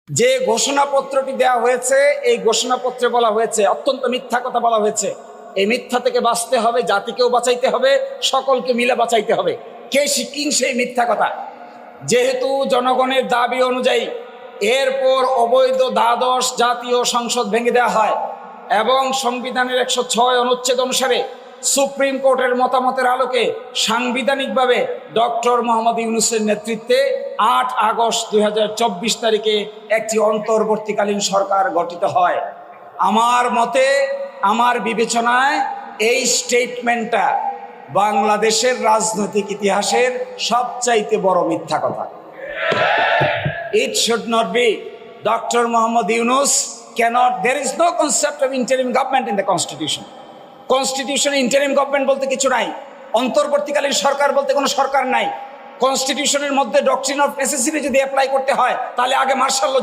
যে ঘোষণাপত্রটি দেওয়া হয়েছে, এই ঘোষণাপত্রে বলা হয়েছে, অত্যন্ত মিথ্যা কথা বলা হয়েছে। এই মিথ্যা থেকে বাঁচতে হবে, জাতিকেও বাঁচাইতে হবে, সকলকে মিলে বাঁচাইতে হবে। কে শিখিন সেই মিথ্যা কথা? যেহেতু জনগণের দাবি অনুযায়ী এরপর অবৈধ দ্বাদশ জাতীয় সংসদ ভেঙে দেওয়া হয় এবং সংবিধানের 106 অনুচ্ছেদ অনুসারে সুপ্রিম কোর্টের মতামতের আলোকে সাংবিধানিকভাবে ডক্টর মোহাম্মদ ইউনূসের নেতৃত্বে 8 আগস্ট 2024 তারিখে একটি অন্তর্বর্তীকালীন সরকার গঠিত হয়। আমার মতে, আমার বিবেচনায় এই স্টেটমেন্টটা বাংলাদেশের রাজনৈতিক ইতিহাসের সবচাইতে বড় মিথ্যা কথা। It should not be. Dr. Mohammad Yunus cannot, there is no concept of interim government in the constitution. Constitution interim government বলতে কিছু নাই, অন্তর্বর্তীকালীন সরকার বলতে কোনো সরকার নাই। কনস্টিটিউশনের মধ্যে ডক্ট্রিন অফ নেসেসিটি যদি অ্যাপ্লাই করতে হয় তাহলে আগে মার্শাল ল